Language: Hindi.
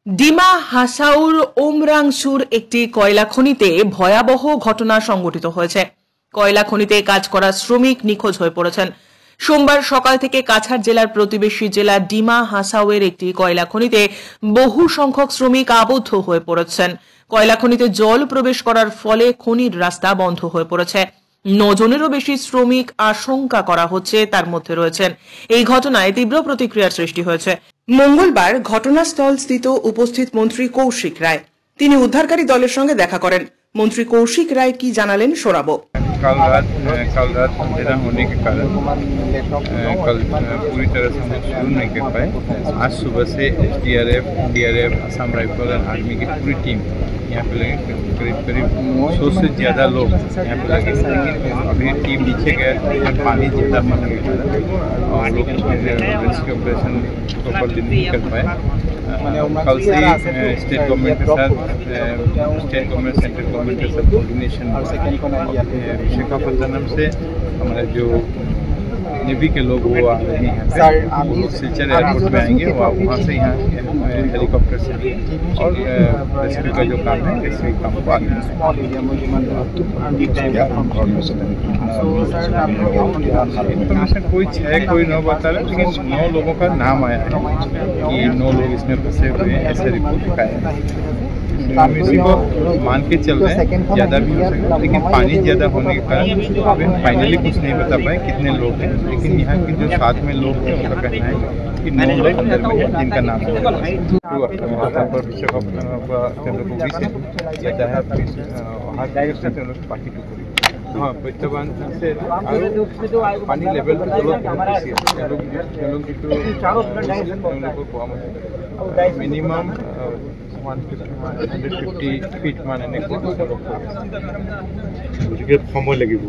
ডিমা হাসাউর ওমরাংশুর একটি কয়লা খনিতে ভয়াবহ ঘটনা সংঘটিত হয়েছে। কয়লা খনিতে কাজ করা শ্রমিক নিখোঁজ হয়ে পড়েছেন। সোমবার সকাল থেকে কাছাড় জেলার প্রতিবেশী জেলা ডিমা হাসাউয়ের একটি কয়লা খনিতে বহু সংখ্যক শ্রমিক আবদ্ধ হয়ে পড়েছেন। কয়লা খনিতে জল প্রবেশ করার ফলে খনির রাস্তা বন্ধ হয়ে পড়েছে। 9 জনেরও বেশি শ্রমিক আশঙ্কা করা হচ্ছে তার মধ্যে রয়েছেন। এই ঘটনায় তীব্র প্রতিক্রিয়ার সৃষ্টি হয়েছে। মঙ্গলবার ঘটনাস্থলস্থিত উপস্থিত মন্ত্রী কৌশিক রায় তিনি উদ্ধারকারী দলের সঙ্গে দেখা করেন। মন্ত্রী कौशिक राय की জানালেন শোনাবো। कल रात अंधेरा होने के कारण कल पूरी तरह से हम शुरू नहीं कर पाए। आज सुबह से DRF, असम राइफल और आर्मी की पूरी टीम यहाँ पे लगे। करीब 100 से ज़्यादा लोग यहाँ पे लगे। अभी टीम नीचे गए, पानी ज़्यादा होने के कारण और लोग रेस्क्यू ऑपरेशन प्रॉपरली नहीं कर पाए। कल से स्टेट गवर्नमेंट के साथ सेंट्रल गवर्नमेंट के साथ कोऑर्डिनेशन विशाखापट्टनम से हमारे जो नेवी के लोग वो आ रहे हैं, सिलचर एयरपोर्ट में आएंगे, वो वहाँ से यहाँ हेलीकॉप्टर से और रेस्क्यू का जो काम है रेस्क्यू काम को आगे इन्फॉर्मेशन कोई 6 कोई 9 बता रहे, लेकिन 9 लोगों का नाम आया है कि 9 लोग इसमें फंसे हुए हैं, ऐसे रिपोर्ट आया है। हम इसी को मान के चल रहे हैं, ज़्यादा भी हो सकता है, लेकिन पानी ज़्यादा होने के कारण अभी फाइनली कुछ नहीं बता पाए कितने लोग हैं। लेकिन यहाँ के जो साथ में लोग थे उनका कहना है कि 9 लोग अंदर में हैं जिनका नाम है बाकी हाँ प्रत्यावान से पानी लेवल मिनिमम 150 फीट मान সময় লাগিব।